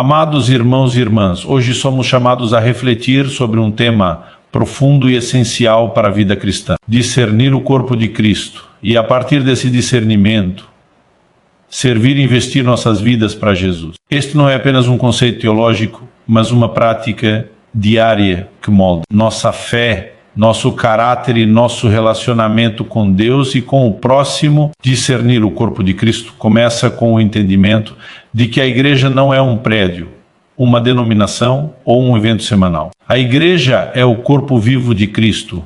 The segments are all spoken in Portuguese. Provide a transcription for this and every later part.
Amados irmãos e irmãs, hoje somos chamados a refletir sobre um tema profundo e essencial para a vida cristã: discernir o corpo de Cristo e, a partir desse discernimento, servir e investir nossas vidas para Jesus. Este não é apenas um conceito teológico, mas uma prática diária que molda nossa fé, nosso caráter e nosso relacionamento com Deus e com o próximo. Discernir o corpo de Cristo começa com o entendimento de que a igreja não é um prédio, uma denominação ou um evento semanal. A igreja é o corpo vivo de Cristo,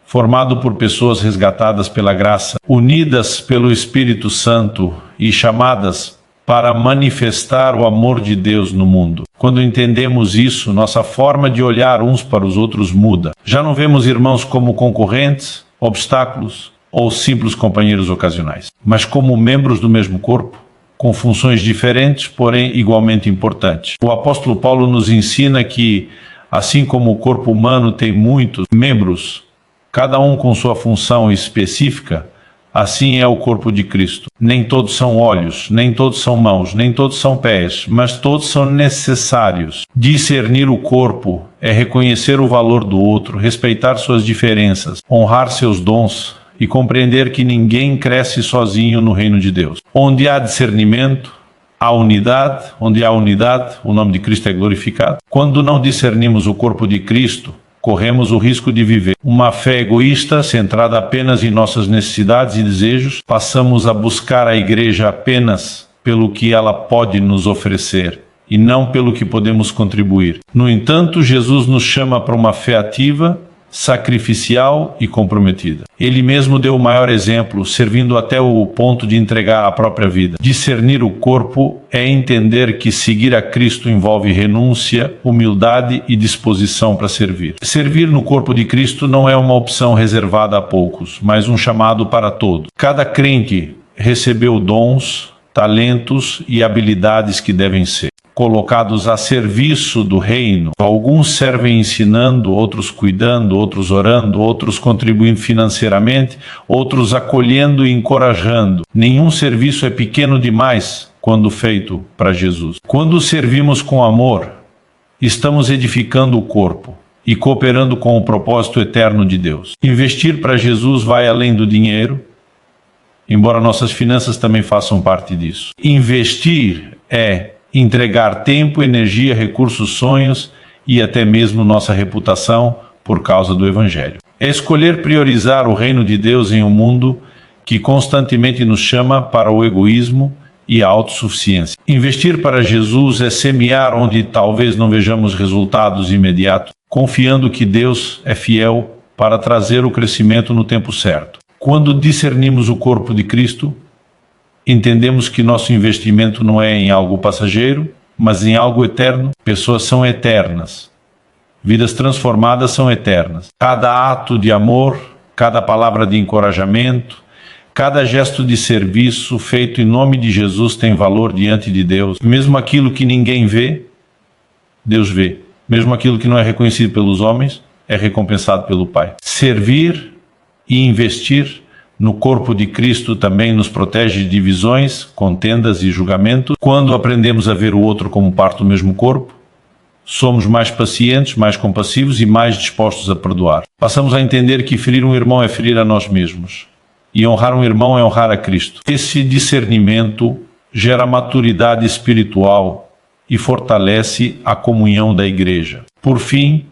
formado por pessoas resgatadas pela graça, unidas pelo Espírito Santo e chamadas para manifestar o amor de Deus no mundo. Quando entendemos isso, nossa forma de olhar uns para os outros muda. Já não vemos irmãos como concorrentes, obstáculos ou simples companheiros ocasionais, mas como membros do mesmo corpo, com funções diferentes, porém igualmente importantes. O apóstolo Paulo nos ensina que, assim como o corpo humano tem muitos membros, cada um com sua função específica, assim é o corpo de Cristo. Nem todos são olhos, nem todos são mãos, nem todos são pés, mas todos são necessários. Discernir o corpo é reconhecer o valor do outro, respeitar suas diferenças, honrar seus dons e compreender que ninguém cresce sozinho no reino de Deus. Onde há discernimento, há unidade. Onde há unidade, o nome de Cristo é glorificado. Quando não discernimos o corpo de Cristo, corremos o risco de viver uma fé egoísta, centrada apenas em nossas necessidades e desejos. Passamos a buscar a igreja apenas pelo que ela pode nos oferecer e não pelo que podemos contribuir. No entanto, Jesus nos chama para uma fé ativa, sacrificial e comprometida. Ele mesmo deu o maior exemplo, servindo até o ponto de entregar a própria vida. Discernir o corpo é entender que seguir a Cristo envolve renúncia, humildade e disposição para servir. Servir no corpo de Cristo não é uma opção reservada a poucos, mas um chamado para todos. Cada crente recebeu dons, talentos e habilidades que devem ser colocados a serviço do reino. Alguns servem ensinando, outros cuidando, outros orando, outros contribuindo financeiramente, outros acolhendo e encorajando. Nenhum serviço é pequeno demais quando feito para Jesus. Quando servimos com amor, estamos edificando o corpo e cooperando com o propósito eterno de Deus. Investir para Jesus vai além do dinheiro, embora nossas finanças também façam parte disso. Investir é entregar tempo, energia, recursos, sonhos e até mesmo nossa reputação por causa do Evangelho. É escolher priorizar o reino de Deus em um mundo que constantemente nos chama para o egoísmo e a autossuficiência. Investir para Jesus é semear onde talvez não vejamos resultados imediatos, confiando que Deus é fiel para trazer o crescimento no tempo certo. Quando discernimos o corpo de Cristo, entendemos que nosso investimento não é em algo passageiro, mas em algo eterno. Pessoas são eternas. Vidas transformadas são eternas. Cada ato de amor, cada palavra de encorajamento, cada gesto de serviço feito em nome de Jesus tem valor diante de Deus. Mesmo aquilo que ninguém vê, Deus vê. Mesmo aquilo que não é reconhecido pelos homens, é recompensado pelo Pai. Servir e investir no corpo de Cristo também nos protege de divisões, contendas e julgamentos. Quando aprendemos a ver o outro como parte do mesmo corpo, somos mais pacientes, mais compassivos e mais dispostos a perdoar. Passamos a entender que ferir um irmão é ferir a nós mesmos, e honrar um irmão é honrar a Cristo. Esse discernimento gera maturidade espiritual e fortalece a comunhão da igreja. Por fim,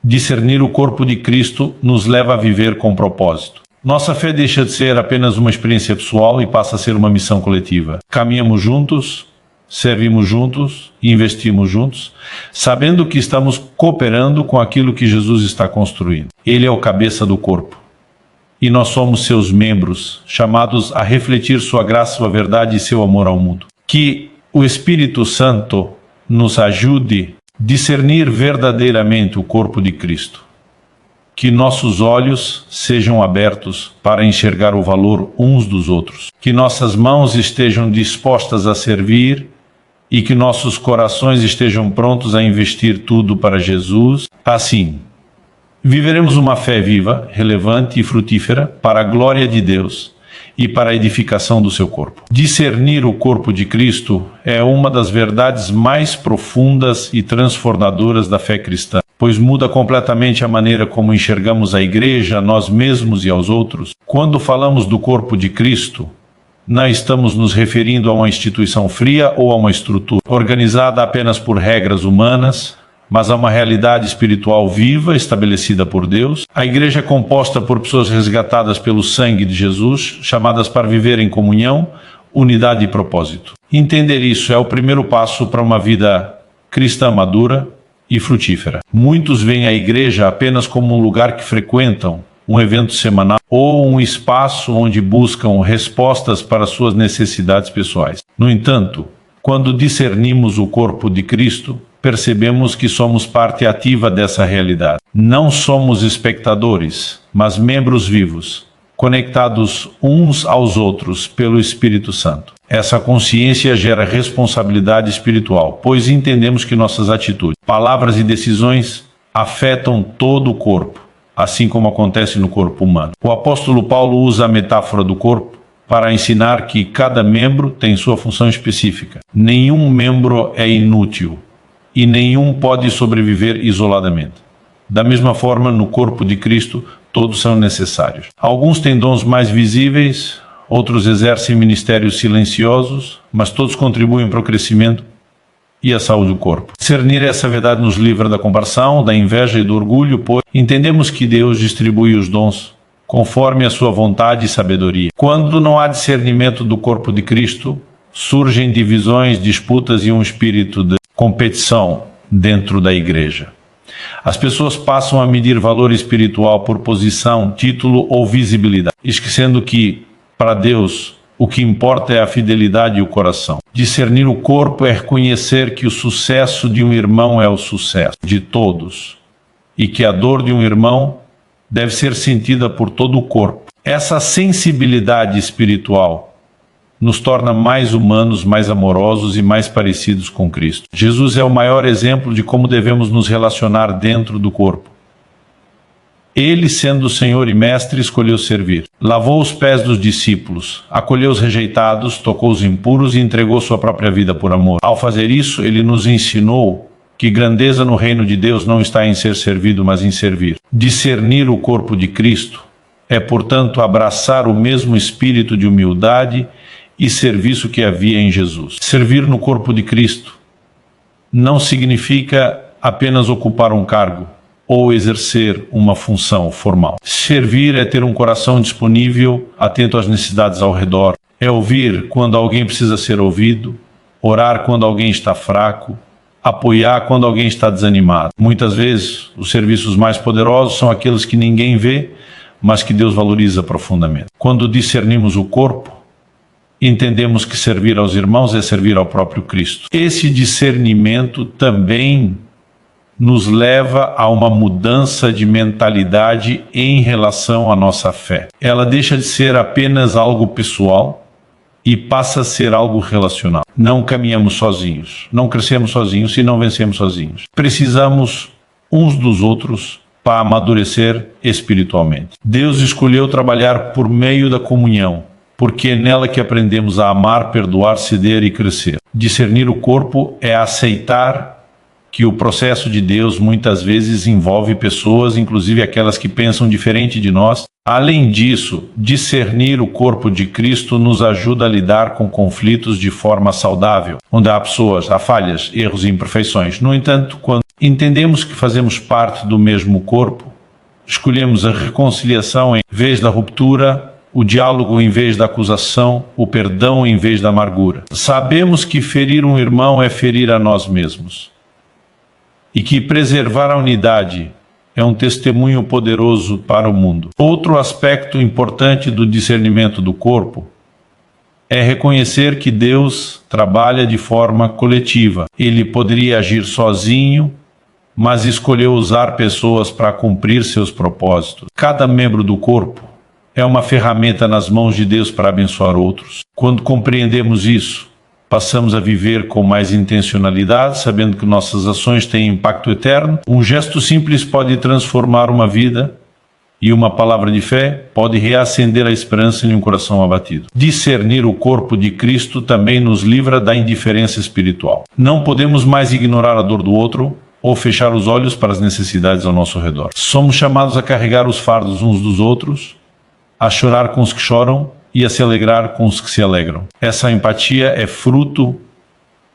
discernir o corpo de Cristo nos leva a viver com propósito. Nossa fé deixa de ser apenas uma experiência pessoal e passa a ser uma missão coletiva. Caminhamos juntos, servimos juntos e investimos juntos, sabendo que estamos cooperando com aquilo que Jesus está construindo. Ele é o cabeça do corpo. E nós somos seus membros, chamados a refletir sua graça, sua verdade e seu amor ao mundo. Que o Espírito Santo nos ajude a discernir verdadeiramente o corpo de Cristo. Que nossos olhos sejam abertos para enxergar o valor uns dos outros. Que nossas mãos estejam dispostas a servir e que nossos corações estejam prontos a investir tudo para Jesus. Assim, viveremos uma fé viva, relevante e frutífera para a glória de Deus e para a edificação do seu corpo. Discernir o corpo de Cristo é uma das verdades mais profundas e transformadoras da fé cristã, pois muda completamente a maneira como enxergamos a igreja, a nós mesmos e aos outros. Quando falamos do corpo de Cristo, não estamos nos referindo a uma instituição fria ou a uma estrutura organizada apenas por regras humanas, mas a uma realidade espiritual viva, estabelecida por Deus. A igreja é composta por pessoas resgatadas pelo sangue de Jesus, chamadas para viver em comunhão, unidade e propósito. Entender isso é o primeiro passo para uma vida cristã madura e frutífera. Muitos veem a igreja apenas como um lugar que frequentam, um evento semanal ou um espaço onde buscam respostas para suas necessidades pessoais. No entanto, quando discernimos o corpo de Cristo, percebemos que somos parte ativa dessa realidade. Não somos espectadores, mas membros vivos, conectados uns aos outros pelo Espírito Santo. Essa consciência gera responsabilidade espiritual, pois entendemos que nossas atitudes, palavras e decisões afetam todo o corpo, assim como acontece no corpo humano. O apóstolo Paulo usa a metáfora do corpo para ensinar que cada membro tem sua função específica. Nenhum membro é inútil e nenhum pode sobreviver isoladamente. Da mesma forma, no corpo de Cristo, todos são necessários. Alguns têm dons mais visíveis, outros exercem ministérios silenciosos, mas todos contribuem para o crescimento e a saúde do corpo. Discernir essa verdade nos livra da comparação, da inveja e do orgulho, pois entendemos que Deus distribui os dons conforme a sua vontade e sabedoria. Quando não há discernimento do corpo de Cristo, surgem divisões, disputas e um espírito de competição dentro da igreja. As pessoas passam a medir valor espiritual por posição, título ou visibilidade, esquecendo que, para Deus, o que importa é a fidelidade e o coração. Discernir o corpo é reconhecer que o sucesso de um irmão é o sucesso de todos e que a dor de um irmão deve ser sentida por todo o corpo. Essa sensibilidade espiritual nos torna mais humanos, mais amorosos e mais parecidos com Cristo. Jesus é o maior exemplo de como devemos nos relacionar dentro do corpo. Ele, sendo o Senhor e Mestre, escolheu servir. Lavou os pés dos discípulos, acolheu os rejeitados, tocou os impuros e entregou sua própria vida por amor. Ao fazer isso, ele nos ensinou que grandeza no reino de Deus não está em ser servido, mas em servir. Discernir o corpo de Cristo é, portanto, abraçar o mesmo espírito de humildade e serviço que havia em Jesus. Servir no corpo de Cristo não significa apenas ocupar um cargo ou exercer uma função formal. Servir é ter um coração disponível, atento às necessidades ao redor. É ouvir quando alguém precisa ser ouvido, orar quando alguém está fraco, apoiar quando alguém está desanimado. Muitas vezes, os serviços mais poderosos são aqueles que ninguém vê, mas que Deus valoriza profundamente. Quando discernimos o corpo, entendemos que servir aos irmãos é servir ao próprio Cristo. Esse discernimento também nos leva a uma mudança de mentalidade em relação à nossa fé. Ela deixa de ser apenas algo pessoal e passa a ser algo relacional. Não caminhamos sozinhos, não crescemos sozinhos e não vencemos sozinhos. Precisamos uns dos outros para amadurecer espiritualmente. Deus escolheu trabalhar por meio da comunhão, porque é nela que aprendemos a amar, perdoar, ceder e crescer. Discernir o corpo é aceitar que o processo de Deus muitas vezes envolve pessoas, inclusive aquelas que pensam diferente de nós. Além disso, discernir o corpo de Cristo nos ajuda a lidar com conflitos de forma saudável, onde há pessoas, há falhas, erros e imperfeições. No entanto, quando entendemos que fazemos parte do mesmo corpo, escolhemos a reconciliação em vez da ruptura, o diálogo em vez da acusação, o perdão em vez da amargura. Sabemos que ferir um irmão é ferir a nós mesmos e que preservar a unidade é um testemunho poderoso para o mundo. Outro aspecto importante do discernimento do corpo é reconhecer que Deus trabalha de forma coletiva. Ele poderia agir sozinho, mas escolheu usar pessoas para cumprir seus propósitos. Cada membro do corpo é uma ferramenta nas mãos de Deus para abençoar outros. Quando compreendemos isso, passamos a viver com mais intencionalidade, sabendo que nossas ações têm impacto eterno. Um gesto simples pode transformar uma vida E uma palavra de fé pode reacender a esperança em um coração abatido. Discernir o corpo de Cristo também nos livra da indiferença espiritual. Não podemos mais ignorar a dor do outro ou fechar os olhos para as necessidades ao nosso redor. Somos chamados a carregar os fardos uns dos outros, a chorar com os que choram e a se alegrar com os que se alegram. Essa empatia é fruto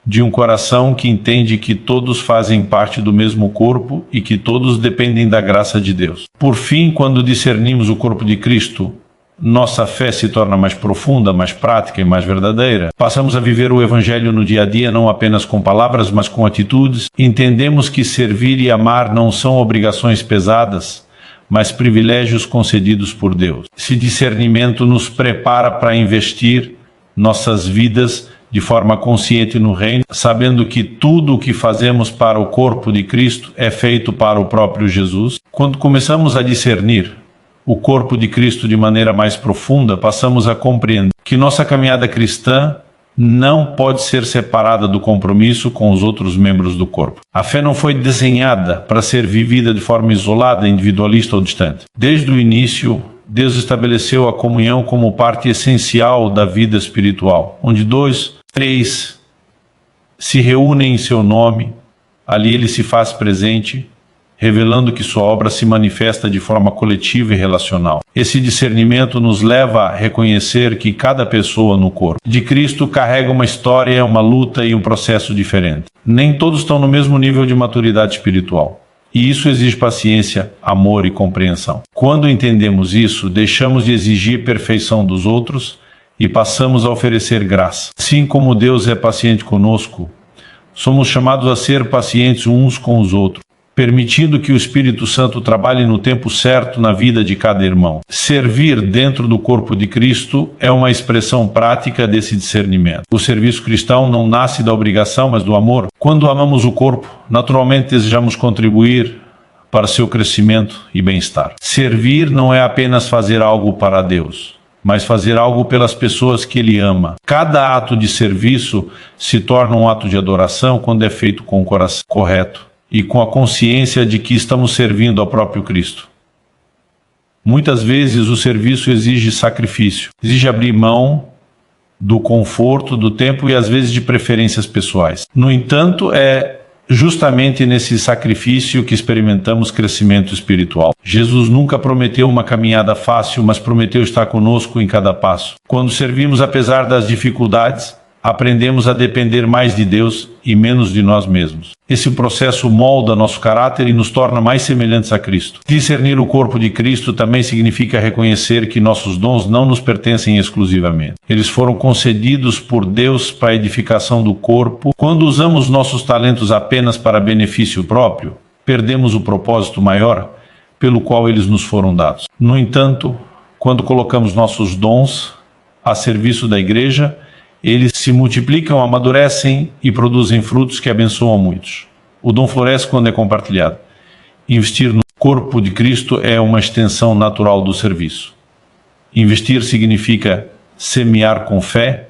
de um coração que entende que todos fazem parte do mesmo corpo e que todos dependem da graça de Deus. Por fim, quando discernimos o corpo de Cristo, nossa fé se torna mais profunda, mais prática e mais verdadeira. Passamos a viver o Evangelho no dia a dia, não apenas com palavras, mas com atitudes. Entendemos que servir e amar não são obrigações pesadas, mas privilégios concedidos por Deus. Esse discernimento nos prepara para investir nossas vidas de forma consciente no reino, sabendo que tudo o que fazemos para o corpo de Cristo é feito para o próprio Jesus. Quando começamos a discernir o corpo de Cristo de maneira mais profunda, passamos a compreender que nossa caminhada cristã não pode ser separada do compromisso com os outros membros do corpo. A fé não foi desenhada para ser vivida de forma isolada, individualista ou distante. Desde o início, Deus estabeleceu a comunhão como parte essencial da vida espiritual, onde 2, 3 se reúnem em seu nome, ali ele se faz presente, revelando que sua obra se manifesta de forma coletiva e relacional. Esse discernimento nos leva a reconhecer que cada pessoa no corpo de Cristo carrega uma história, uma luta e um processo diferente. Nem todos estão no mesmo nível de maturidade espiritual. E isso exige paciência, amor e compreensão. Quando entendemos isso, deixamos de exigir perfeição dos outros e passamos a oferecer graça. Assim como Deus é paciente conosco, somos chamados a ser pacientes uns com os outros, permitindo que o Espírito Santo trabalhe no tempo certo na vida de cada irmão. Servir dentro do corpo de Cristo é uma expressão prática desse discernimento. O serviço cristão não nasce da obrigação, mas do amor. Quando amamos o corpo, naturalmente desejamos contribuir para seu crescimento e bem-estar. Servir não é apenas fazer algo para Deus, mas fazer algo pelas pessoas que Ele ama. Cada ato de serviço se torna um ato de adoração quando é feito com o coração correto e com a consciência de que estamos servindo ao próprio Cristo. Muitas vezes o serviço exige sacrifício, exige abrir mão do conforto, do tempo e às vezes de preferências pessoais. No entanto, é justamente nesse sacrifício que experimentamos crescimento espiritual. Jesus nunca prometeu uma caminhada fácil, mas prometeu estar conosco em cada passo. Quando servimos apesar das dificuldades, aprendemos a depender mais de Deus e menos de nós mesmos. Esse processo molda nosso caráter e nos torna mais semelhantes a Cristo. Discernir o corpo de Cristo também significa reconhecer que nossos dons não nos pertencem exclusivamente. Eles foram concedidos por Deus para a edificação do corpo. Quando usamos nossos talentos apenas para benefício próprio, perdemos o propósito maior pelo qual eles nos foram dados. No entanto, quando colocamos nossos dons a serviço da igreja, eles se multiplicam, amadurecem e produzem frutos que abençoam muitos. O dom floresce quando é compartilhado. Investir no corpo de Cristo é uma extensão natural do serviço. Investir significa semear com fé,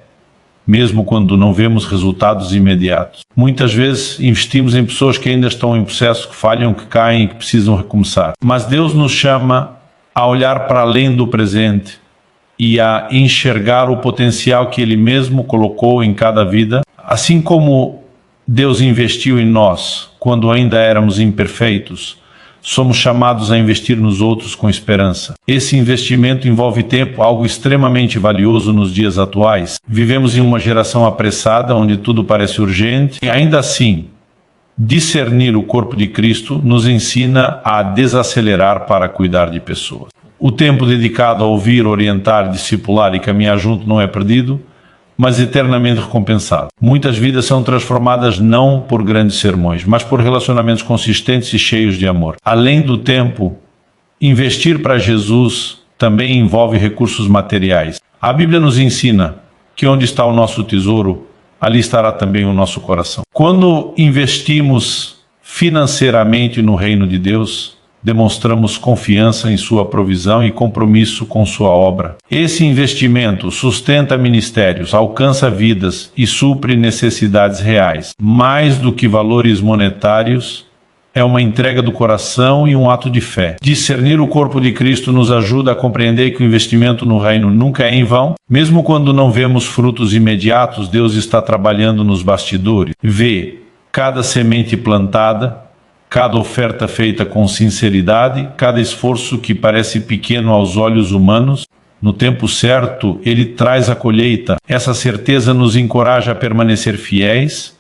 mesmo quando não vemos resultados imediatos. Muitas vezes investimos em pessoas que ainda estão em processo, que falham, que caem e que precisam recomeçar. Mas Deus nos chama a olhar para além do presente e a enxergar o potencial que Ele mesmo colocou em cada vida. Assim como Deus investiu em nós quando ainda éramos imperfeitos, somos chamados a investir nos outros com esperança. Esse investimento envolve tempo, algo extremamente valioso nos dias atuais. Vivemos em uma geração apressada, onde tudo parece urgente, e ainda assim, discernir o corpo de Cristo nos ensina a desacelerar para cuidar de pessoas. O tempo dedicado a ouvir, orientar, discipular e caminhar junto não é perdido, mas eternamente recompensado. Muitas vidas são transformadas não por grandes sermões, mas por relacionamentos consistentes e cheios de amor. Além do tempo, investir para Jesus também envolve recursos materiais. A Bíblia nos ensina que onde está o nosso tesouro, ali estará também o nosso coração. Quando investimos financeiramente no reino de Deus, demonstramos confiança em sua provisão e compromisso com sua obra. Esse investimento sustenta ministérios, alcança vidas e supre necessidades reais. Mais do que valores monetários, É uma entrega do coração e um ato de fé. Discernir o corpo de Cristo nos ajuda a compreender que o investimento no reino nunca é em vão. Mesmo quando não vemos frutos imediatos, Deus está trabalhando nos bastidores. Vê cada semente plantada, cada oferta feita com sinceridade, cada esforço que parece pequeno aos olhos humanos. No tempo certo, Ele traz a colheita. Essa certeza nos encoraja a permanecer fiéis,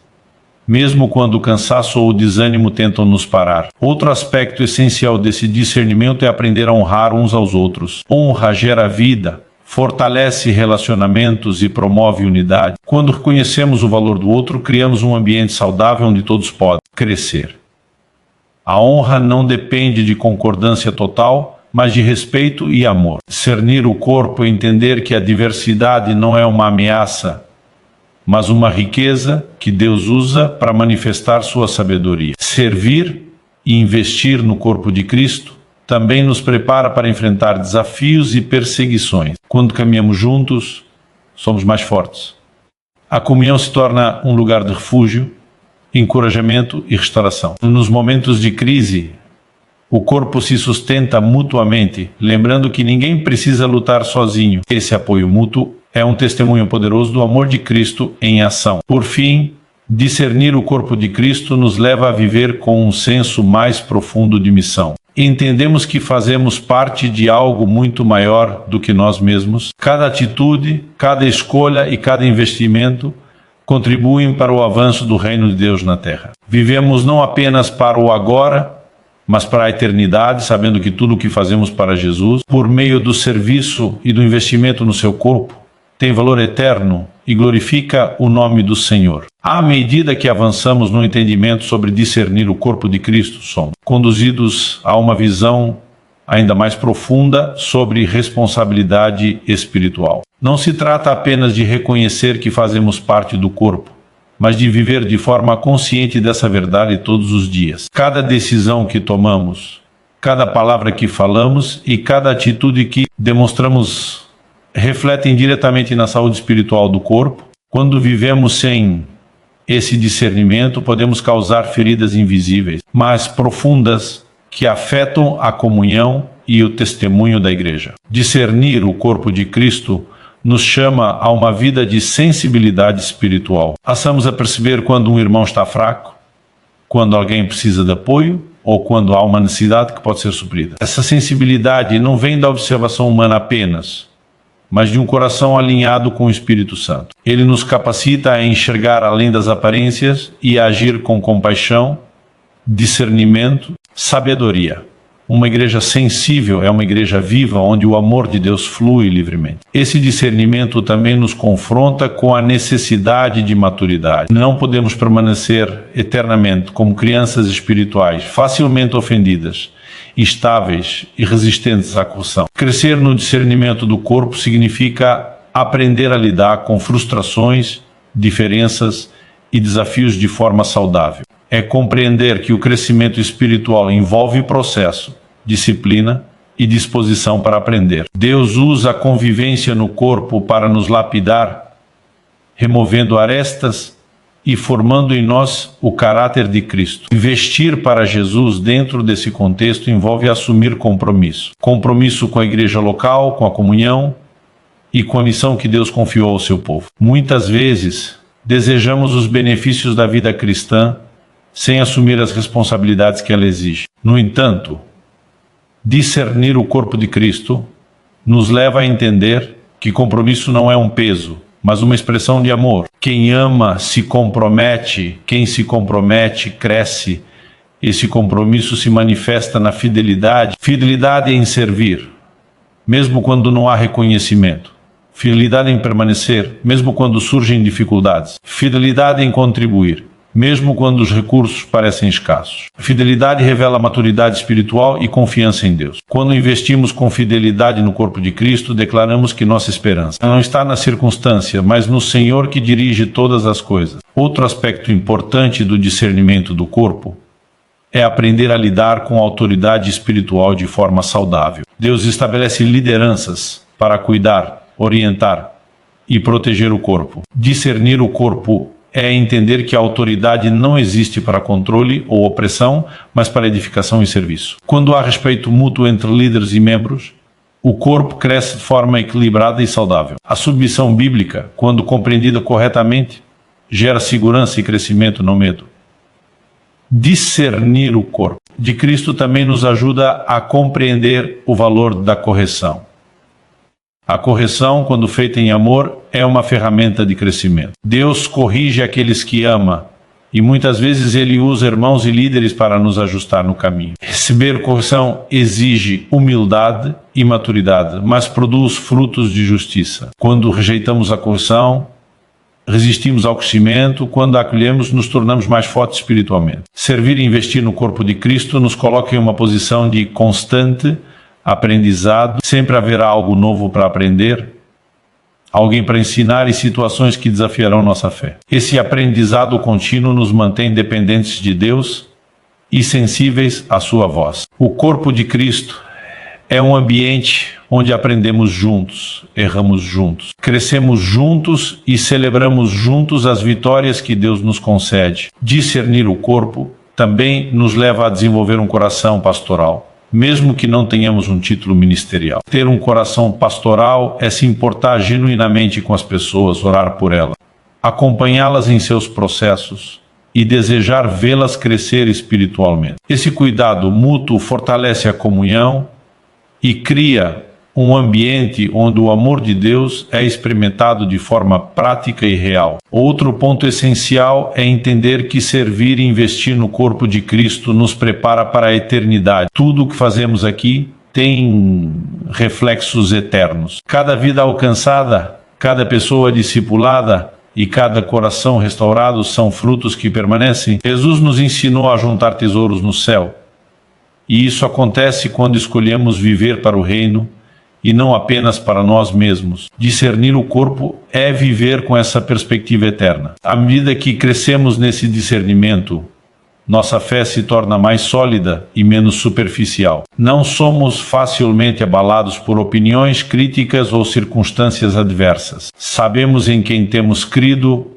mesmo quando o cansaço ou o desânimo tentam nos parar. Outro aspecto essencial desse discernimento é aprender a honrar uns aos outros. Honra gera vida, fortalece relacionamentos e promove unidade. Quando reconhecemos o valor do outro, criamos um ambiente saudável onde todos podem crescer. A honra não depende de concordância total, mas de respeito e amor. Discernir o corpo é entender que a diversidade não é uma ameaça, mas uma riqueza que Deus usa para manifestar sua sabedoria. Servir e investir no corpo de Cristo também nos prepara para enfrentar desafios e perseguições. Quando caminhamos juntos, somos mais fortes. A comunhão se torna um lugar de refúgio, encorajamento e restauração. Nos momentos de crise, o corpo se sustenta mutuamente, lembrando que ninguém precisa lutar sozinho. Esse apoio mútuo é um testemunho poderoso do amor de Cristo em ação. Por fim, discernir o corpo de Cristo nos leva a viver com um senso mais profundo de missão. Entendemos que fazemos parte de algo muito maior do que nós mesmos. Cada atitude, cada escolha e cada investimento contribuem para o avanço do reino de Deus na terra. Vivemos não apenas para o agora, mas para a eternidade, sabendo que tudo o que fazemos para Jesus, por meio do serviço e do investimento no seu corpo, tem valor eterno e glorifica o nome do Senhor. À medida que avançamos no entendimento sobre discernir o corpo de Cristo, somos conduzidos a uma visão ainda mais profunda sobre responsabilidade espiritual. Não se trata apenas de reconhecer que fazemos parte do corpo, mas de viver de forma consciente dessa verdade todos os dias. Cada decisão que tomamos, cada palavra que falamos e cada atitude que demonstramos refletem diretamente na saúde espiritual do corpo. Quando vivemos sem esse discernimento, podemos causar feridas invisíveis, mas profundas, que afetam a comunhão e o testemunho da igreja. Discernir o corpo de Cristo nos chama a uma vida de sensibilidade espiritual. Passamos a perceber quando um irmão está fraco, quando alguém precisa de apoio ou quando há uma necessidade que pode ser suprida. Essa sensibilidade não vem da observação humana apenas, mas de um coração alinhado com o Espírito Santo. Ele nos capacita a enxergar além das aparências e a agir com compaixão, discernimento, sabedoria. Uma igreja sensível é uma igreja viva onde o amor de Deus flui livremente. Esse discernimento também nos confronta com a necessidade de maturidade. Não podemos permanecer eternamente como crianças espirituais, facilmente ofendidas, instáveis e resistentes à corrupção. Crescer no discernimento do corpo significa aprender a lidar com frustrações, diferenças e desafios de forma saudável. É compreender que o crescimento espiritual envolve processo, disciplina e disposição para aprender. Deus usa a convivência no corpo para nos lapidar, removendo arestas e formando em nós o caráter de Cristo. Investir para Jesus dentro desse contexto envolve assumir compromisso. Compromisso com a igreja local, com a comunhão e com a missão que Deus confiou ao seu povo. Muitas vezes, desejamos os benefícios da vida cristã sem assumir as responsabilidades que ela exige. No entanto, discernir o corpo de Cristo nos leva a entender que compromisso não é um peso, mas uma expressão de amor. Quem ama se compromete, quem se compromete cresce. Esse compromisso se manifesta na fidelidade. Fidelidade em servir, mesmo quando não há reconhecimento. Fidelidade em permanecer, mesmo quando surgem dificuldades. Fidelidade em contribuir, mesmo quando os recursos parecem escassos. Fidelidade revela maturidade espiritual e confiança em Deus. Quando investimos com fidelidade no corpo de Cristo, declaramos que nossa esperança não está na circunstância, mas no Senhor que dirige todas as coisas. Outro aspecto importante do discernimento do corpo é aprender a lidar com a autoridade espiritual de forma saudável. Deus estabelece lideranças para cuidar, orientar e proteger o corpo. Discernir o corpo é entender que a autoridade não existe para controle ou opressão, mas para edificação e serviço. Quando há respeito mútuo entre líderes e membros, o corpo cresce de forma equilibrada e saudável. A submissão bíblica, quando compreendida corretamente, gera segurança e crescimento, não medo. Discernir o corpo de Cristo também nos ajuda a compreender o valor da correção. A correção, quando feita em amor, é uma ferramenta de crescimento. Deus corrige aqueles que ama, e muitas vezes Ele usa irmãos e líderes para nos ajustar no caminho. Receber correção exige humildade e maturidade, mas produz frutos de justiça. Quando rejeitamos a correção, resistimos ao crescimento. Quando a acolhemos, nos tornamos mais fortes espiritualmente. Servir e investir no corpo de Cristo nos coloca em uma posição de constante aprendizado. Sempre haverá algo novo para aprender, alguém para ensinar e situações que desafiarão nossa fé. Esse aprendizado contínuo nos mantém dependentes de Deus e sensíveis à sua voz. O corpo de Cristo é um ambiente onde aprendemos juntos, erramos juntos, crescemos juntos e celebramos juntos as vitórias que Deus nos concede. Discernir o corpo também nos leva a desenvolver um coração pastoral, mesmo que não tenhamos um título ministerial. Ter um coração pastoral é se importar genuinamente com as pessoas, orar por elas, acompanhá-las em seus processos e desejar vê-las crescer espiritualmente. Esse cuidado mútuo fortalece a comunhão e cria um ambiente onde o amor de Deus é experimentado de forma prática e real. Outro ponto essencial é entender que servir e investir no corpo de Cristo nos prepara para a eternidade. Tudo o que fazemos aqui tem reflexos eternos. Cada vida alcançada, cada pessoa discipulada e cada coração restaurado são frutos que permanecem. Jesus nos ensinou a juntar tesouros no céu. E isso acontece quando escolhemos viver para o reino e não apenas para nós mesmos. Discernir o corpo é viver com essa perspectiva eterna. À medida que crescemos nesse discernimento, nossa fé se torna mais sólida e menos superficial. Não somos facilmente abalados por opiniões, críticas ou circunstâncias adversas. Sabemos em quem temos crido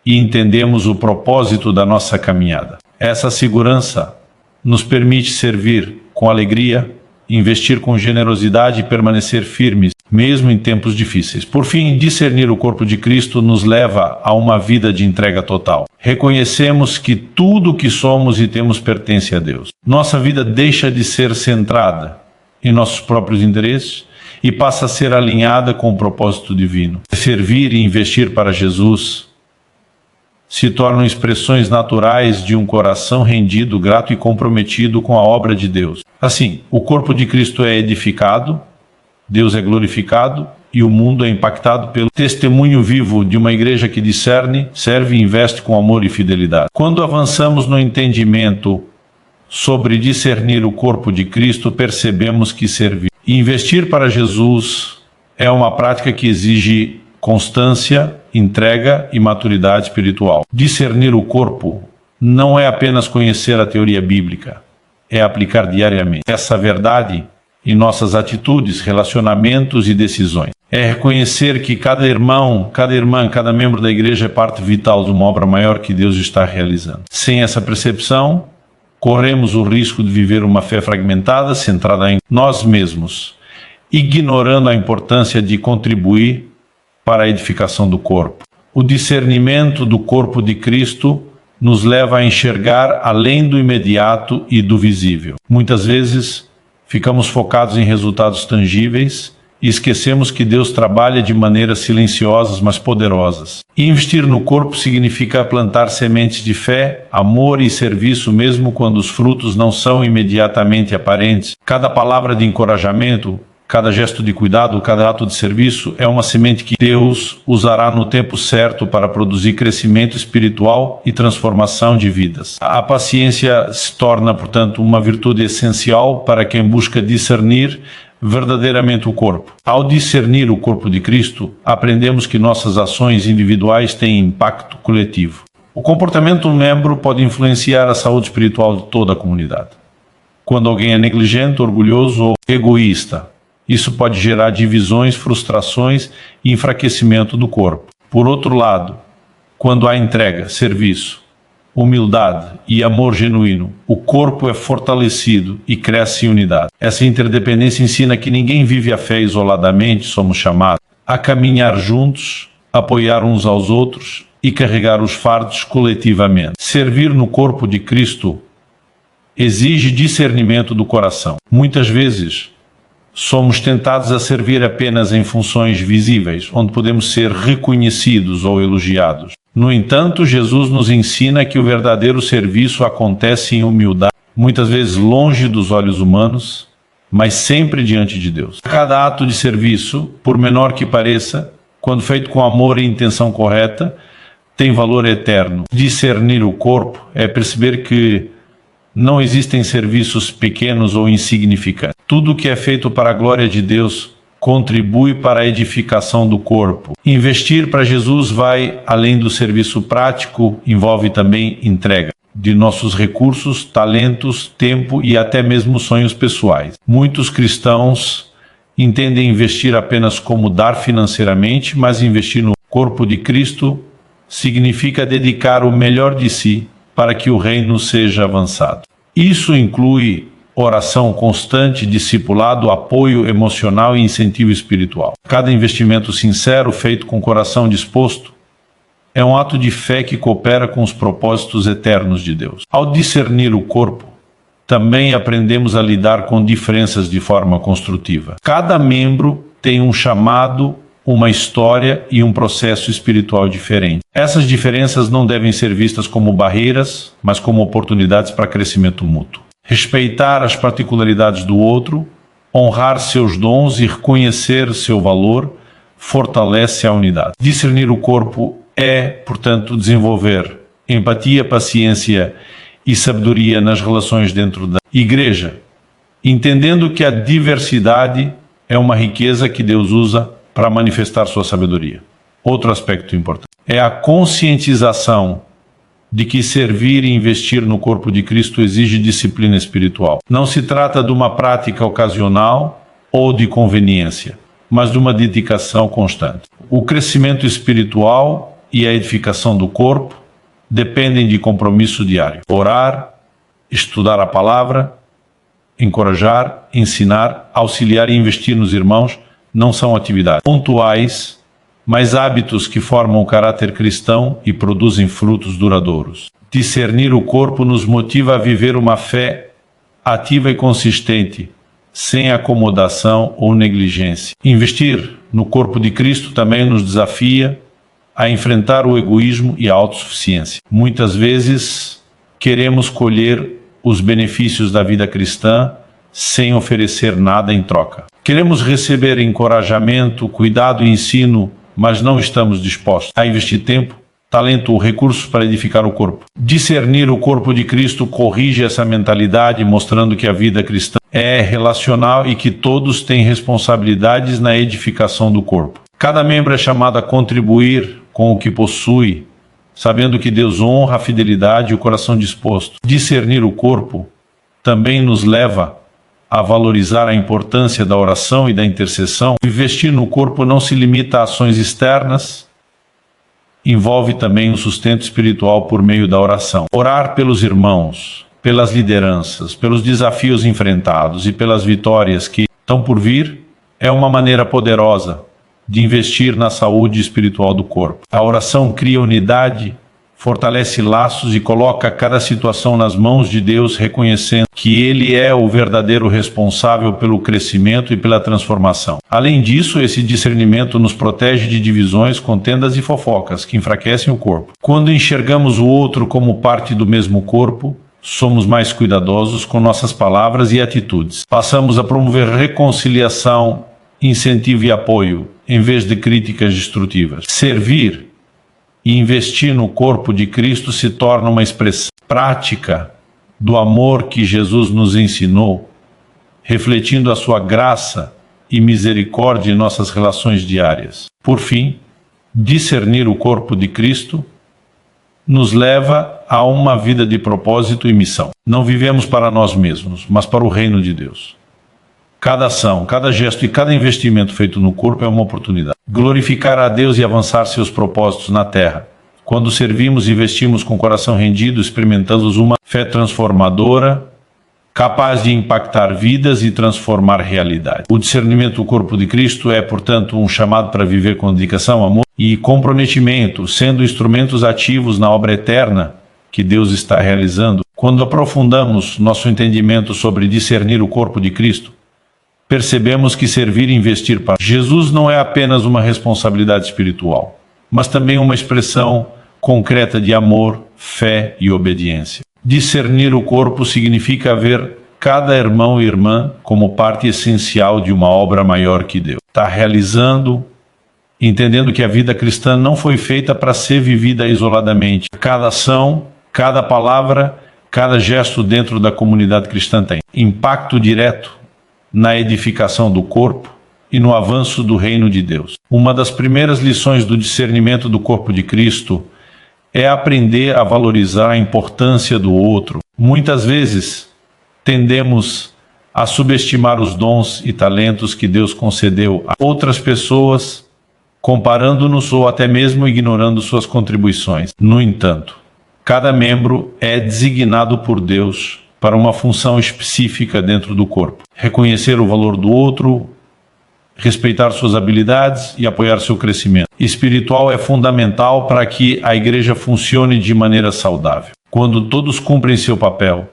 e entendemos o propósito da nossa caminhada. Essa segurança nos permite servir com alegria, investir com generosidade e permanecer firmes, mesmo em tempos difíceis. Por fim, discernir o corpo de Cristo nos leva a uma vida de entrega total. Reconhecemos que tudo o que somos e temos pertence a Deus. Nossa vida deixa de ser centrada em nossos próprios interesses e passa a ser alinhada com o propósito divino. Servir e investir para Jesus se tornam expressões naturais de um coração rendido, grato e comprometido com a obra de Deus. Assim, o corpo de Cristo é edificado, Deus é glorificado e o mundo é impactado pelo testemunho vivo de uma igreja que discerne, serve e investe com amor e fidelidade. Quando avançamos no entendimento sobre discernir o corpo de Cristo, percebemos que servir e investir para Jesus é uma prática que exige constância, entrega e maturidade espiritual. Discernir o corpo não é apenas conhecer a teoria bíblica, é aplicar diariamente essa verdade em nossas atitudes, relacionamentos e decisões. É reconhecer que cada irmão, cada irmã, cada membro da igreja é parte vital de uma obra maior que Deus está realizando. Sem essa percepção, corremos o risco de viver uma fé fragmentada, centrada em nós mesmos, ignorando a importância de contribuir para a edificação do corpo. O discernimento do corpo de Cristo nos leva a enxergar além do imediato e do visível. Muitas vezes ficamos focados em resultados tangíveis e esquecemos que Deus trabalha de maneiras silenciosas, mas poderosas. E investir no corpo significa plantar sementes de fé, amor e serviço, mesmo quando os frutos não são imediatamente aparentes. Cada palavra de encorajamento, cada gesto de cuidado, cada ato de serviço é uma semente que Deus usará no tempo certo para produzir crescimento espiritual e transformação de vidas. A paciência se torna, portanto, uma virtude essencial para quem busca discernir verdadeiramente o corpo. Ao discernir o corpo de Cristo, aprendemos que nossas ações individuais têm impacto coletivo. O comportamento de um membro pode influenciar a saúde espiritual de toda a comunidade. Quando alguém é negligente, orgulhoso ou egoísta, isso pode gerar divisões, frustrações e enfraquecimento do corpo. Por outro lado, Quando há entrega, serviço, humildade e amor genuíno, o corpo é fortalecido e cresce em unidade. Essa interdependência ensina que ninguém vive a fé isoladamente, somos chamados a caminhar juntos, apoiar uns aos outros e carregar os fardos coletivamente. Servir no corpo de Cristo exige discernimento do coração. Muitas vezes, somos tentados a servir apenas em funções visíveis, onde podemos ser reconhecidos ou elogiados. No entanto, Jesus nos ensina que o verdadeiro serviço acontece em humildade, muitas vezes longe dos olhos humanos, mas sempre diante de Deus. Cada ato de serviço, por menor que pareça, quando feito com amor e intenção correta, tem valor eterno. Discernir o corpo é perceber que não existem serviços pequenos ou insignificantes. Tudo que é feito para a glória de Deus contribui para a edificação do corpo. Investir para Jesus vai além do serviço prático, envolve também entrega de nossos recursos, talentos, tempo e até mesmo sonhos pessoais. Muitos cristãos entendem investir apenas como dar financeiramente, mas investir no corpo de Cristo significa dedicar o melhor de si para que o reino seja avançado. Isso inclui oração constante, discipulado, apoio emocional e incentivo espiritual. Cada investimento sincero, feito com o coração disposto, é um ato de fé que coopera com os propósitos eternos de Deus. Ao discernir o corpo, também aprendemos a lidar com diferenças de forma construtiva. Cada membro tem um chamado, uma história e um processo espiritual diferente. Essas diferenças não devem ser vistas como barreiras, mas como oportunidades para crescimento mútuo. Respeitar as particularidades do outro, honrar seus dons e reconhecer seu valor fortalece a unidade. Discernir o corpo é, portanto, desenvolver empatia, paciência e sabedoria nas relações dentro da igreja, entendendo que a diversidade é uma riqueza que Deus usa para manifestar sua sabedoria. Outro aspecto importante é a conscientização de que servir e investir no corpo de Cristo exige disciplina espiritual. Não se trata de uma prática ocasional ou de conveniência, mas de uma dedicação constante. O crescimento espiritual e a edificação do corpo dependem de compromisso diário. Orar, estudar a palavra, encorajar, ensinar, auxiliar e investir nos irmãos não são atividades pontuais, mas hábitos que formam o caráter cristão e produzem frutos duradouros. Discernir o corpo nos motiva a viver uma fé ativa e consistente, sem acomodação ou negligência. Investir no corpo de Cristo também nos desafia a enfrentar o egoísmo e a autossuficiência. Muitas vezes queremos colher os benefícios da vida cristã sem oferecer nada em troca. Queremos receber encorajamento, cuidado e ensino, mas não estamos dispostos a investir tempo, talento ou recursos para edificar o corpo. Discernir o corpo de Cristo corrige essa mentalidade, mostrando que a vida cristã é relacional e que todos têm responsabilidades na edificação do corpo. Cada membro é chamado a contribuir com o que possui, sabendo que Deus honra a fidelidade e o coração disposto. Discernir o corpo também nos leva a valorizar a importância da oração e da intercessão. Investir no corpo não se limita a ações externas, envolve também o sustento espiritual por meio da oração. Orar pelos irmãos, pelas lideranças, pelos desafios enfrentados e pelas vitórias que estão por vir é uma maneira poderosa de investir na saúde espiritual do corpo. A oração cria unidade, fortalece laços e coloca cada situação nas mãos de Deus, reconhecendo que Ele é o verdadeiro responsável pelo crescimento e pela transformação. Além disso, esse discernimento nos protege de divisões, contendas e fofocas que enfraquecem o corpo. Quando enxergamos o outro como parte do mesmo corpo, somos mais cuidadosos com nossas palavras e atitudes. Passamos a promover reconciliação, incentivo e apoio, em vez de críticas destrutivas. Servir e investir no corpo de Cristo se torna uma expressão prática do amor que Jesus nos ensinou, refletindo a sua graça e misericórdia em nossas relações diárias. Por fim, discernir o corpo de Cristo nos leva a uma vida de propósito e missão. Não vivemos para nós mesmos, mas para o reino de Deus. Cada ação, cada gesto e cada investimento feito no corpo é uma oportunidade. Glorificar a Deus e avançar seus propósitos na terra, Quando servimos e investimos com o coração rendido, experimentamos uma fé transformadora, capaz de impactar vidas e transformar realidade. O discernimento do corpo de Cristo é, portanto, um chamado para viver com dedicação, amor e comprometimento, sendo instrumentos ativos na obra eterna que Deus está realizando. Quando aprofundamos nosso entendimento sobre discernir o corpo de Cristo, percebemos que servir e investir para Jesus não é apenas uma responsabilidade espiritual, mas também uma expressão concreta de amor, fé e obediência. Discernir o corpo significa ver cada irmão e irmã como parte essencial de uma obra maior que Deus está realizando, entendendo que a vida cristã não foi feita para ser vivida isoladamente. Cada ação, cada palavra, cada gesto dentro da comunidade cristã tem impacto direto na edificação do corpo e no avanço do reino de Deus. Uma das primeiras lições do discernimento do corpo de Cristo é aprender a valorizar a importância do outro. Muitas vezes tendemos a subestimar os dons e talentos que Deus concedeu a outras pessoas, comparando-nos ou até mesmo ignorando suas contribuições. No entanto, cada membro é designado por Deus para uma função específica dentro do corpo. Reconhecer o valor do outro, respeitar suas habilidades e apoiar seu crescimento espiritual é fundamental para que a igreja funcione de maneira saudável. Quando todos cumprem seu papel,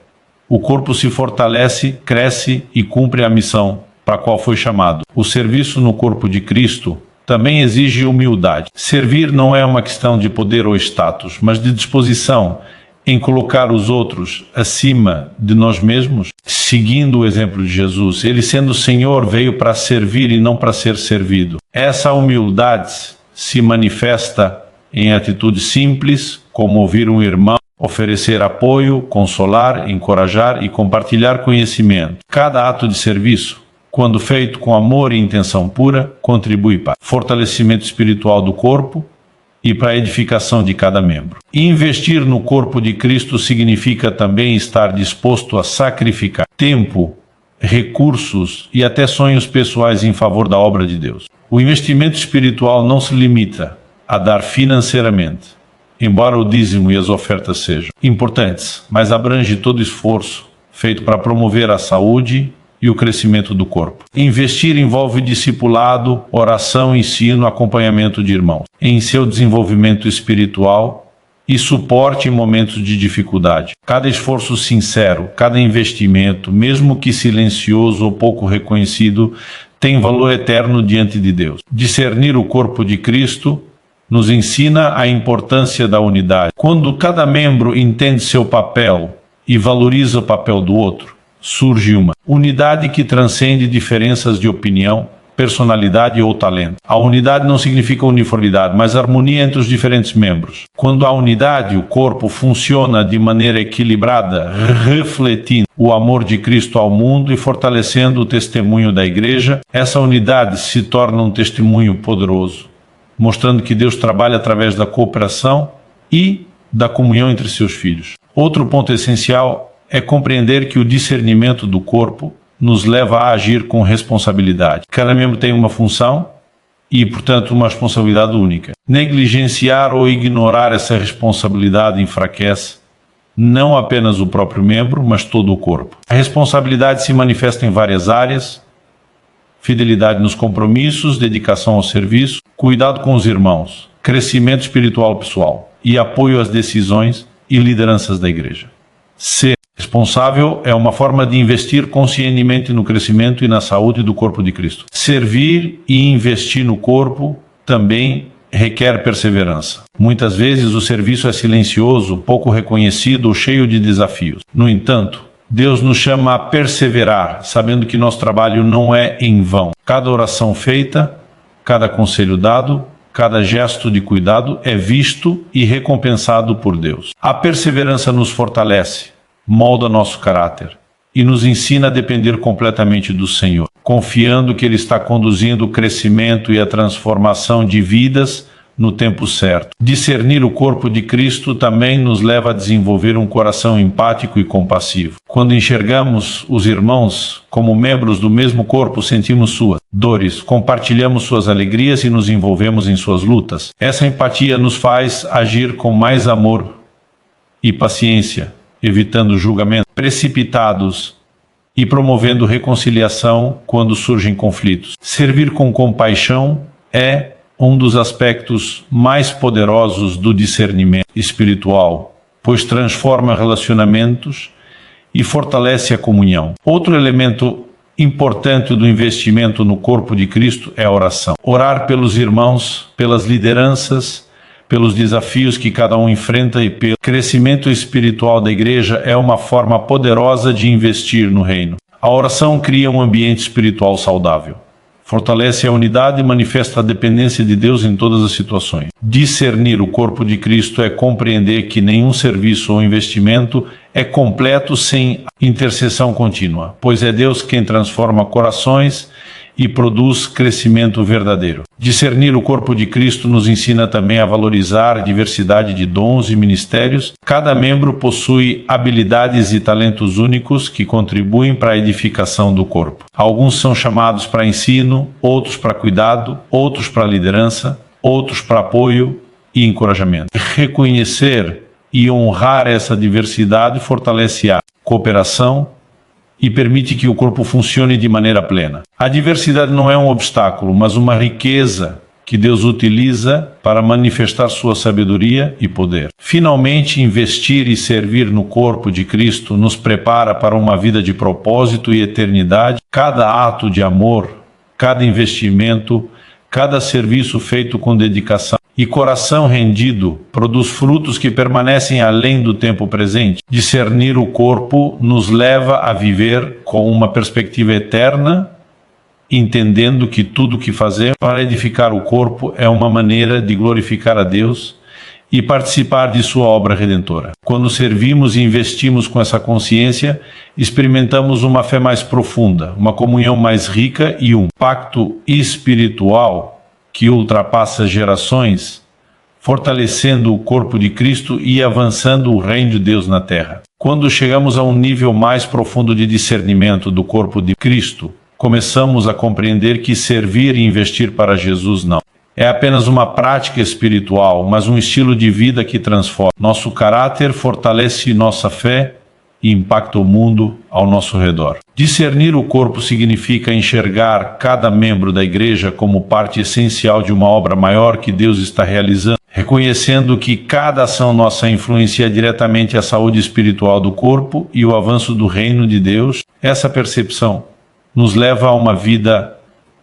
o corpo se fortalece, cresce e cumpre a missão para a qual foi chamado. O serviço no corpo de Cristo também exige humildade. Servir não é uma questão de poder ou status, mas de disposição em colocar os outros acima de nós mesmos, seguindo o exemplo de Jesus. Ele, sendo Senhor, veio para servir e não para ser servido. Essa humildade se manifesta em atitudes simples, como ouvir um irmão, oferecer apoio, consolar, encorajar e compartilhar conhecimento. Cada ato de serviço, quando feito com amor e intenção pura, contribui para o fortalecimento espiritual do corpo e para a edificação de cada membro. Investir no corpo de Cristo significa também estar disposto a sacrificar tempo, recursos e até sonhos pessoais em favor da obra de Deus. O investimento espiritual não se limita a dar financeiramente, embora o dízimo e as ofertas sejam importantes, mas abrange todo esforço feito para promover a saúde e o crescimento do corpo. Investir envolve discipulado, oração, ensino, acompanhamento de irmãos em seu desenvolvimento espiritual e suporte em momentos de dificuldade. Cada esforço sincero, cada investimento, mesmo que silencioso ou pouco reconhecido, tem valor eterno diante de Deus. Discernir o corpo de Cristo nos ensina a importância da unidade. Quando cada membro entende seu papel e valoriza o papel do outro, surge uma unidade que transcende diferenças de opinião, personalidade ou talento. A unidade não significa uniformidade, mas harmonia entre os diferentes membros. Quando há unidade, o corpo funciona de maneira equilibrada, refletindo o amor de Cristo ao mundo e fortalecendo o testemunho da igreja. Essa unidade se torna um testemunho poderoso, mostrando que Deus trabalha através da cooperação e da comunhão entre seus filhos. Outro ponto essencial é compreender que o discernimento do corpo nos leva a agir com responsabilidade. Cada membro tem uma função e, portanto, uma responsabilidade única. Negligenciar ou ignorar essa responsabilidade enfraquece não apenas o próprio membro, mas todo o corpo. A responsabilidade se manifesta em várias áreas: fidelidade nos compromissos, dedicação ao serviço, cuidado com os irmãos, crescimento espiritual pessoal e apoio às decisões e lideranças da igreja. Ser responsável é uma forma de investir conscientemente no crescimento e na saúde do corpo de Cristo. Servir e investir no corpo também requer perseverança. Muitas vezes o serviço é silencioso, pouco reconhecido ou cheio de desafios. No entanto, Deus nos chama a perseverar, sabendo que nosso trabalho não é em vão. Cada oração feita, cada conselho dado, cada gesto de cuidado é visto e recompensado por Deus. A perseverança nos fortalece, molda nosso caráter e nos ensina a depender completamente do Senhor, confiando que Ele está conduzindo o crescimento e a transformação de vidas no tempo certo. Discernir o corpo de Cristo também nos leva a desenvolver um coração empático e compassivo. Quando enxergamos os irmãos como membros do mesmo corpo, sentimos suas dores, compartilhamos suas alegrias e nos envolvemos em suas lutas. Essa empatia nos faz agir com mais amor e paciência, evitando julgamentos precipitados e promovendo reconciliação quando surgem conflitos. Servir com compaixão é um dos aspectos mais poderosos do discernimento espiritual, pois transforma relacionamentos e fortalece a comunhão. Outro elemento importante do investimento no corpo de Cristo é a oração. Orar pelos irmãos, pelas lideranças, pelos desafios que cada um enfrenta e pelo crescimento espiritual da igreja é uma forma poderosa de investir no reino. A oração cria um ambiente espiritual saudável. Fortalece a unidade e manifesta a dependência de Deus em todas as situações. Discernir o corpo de Cristo é compreender que nenhum serviço ou investimento é completo sem intercessão contínua, pois é Deus quem transforma corações e produz crescimento verdadeiro. Discernir o corpo de Cristo nos ensina também a valorizar a diversidade de dons e ministérios. Cada membro possui habilidades e talentos únicos que contribuem para a edificação do corpo. Alguns são chamados para ensino, outros para cuidado, outros para liderança, outros para apoio e encorajamento. Reconhecer e honrar essa diversidade fortalece a cooperação e permite que o corpo funcione de maneira plena. A diversidade não é um obstáculo, mas uma riqueza que Deus utiliza para manifestar sua sabedoria e poder. Finalmente, investir e servir no corpo de Cristo nos prepara para uma vida de propósito e eternidade. Cada ato de amor, cada investimento, cada serviço feito com dedicação e coração rendido produz frutos que permanecem além do tempo presente. Discernir o corpo nos leva a viver com uma perspectiva eterna, entendendo que tudo o que fazemos para edificar o corpo é uma maneira de glorificar a Deus e participar de sua obra redentora. Quando servimos e investimos com essa consciência, experimentamos uma fé mais profunda, uma comunhão mais rica e um pacto espiritual que ultrapassa gerações, fortalecendo o corpo de Cristo e avançando o reino de Deus na terra. Quando chegamos a um nível mais profundo de discernimento do corpo de Cristo, começamos a compreender que servir e investir para Jesus não é apenas uma prática espiritual, mas um estilo de vida que transforma nosso caráter, fortalece nossa fé e impacta o mundo ao nosso redor. Discernir o corpo significa enxergar cada membro da igreja como parte essencial de uma obra maior que Deus está realizando, reconhecendo que cada ação nossa influencia diretamente a saúde espiritual do corpo e o avanço do reino de Deus. Essa percepção nos leva a uma vida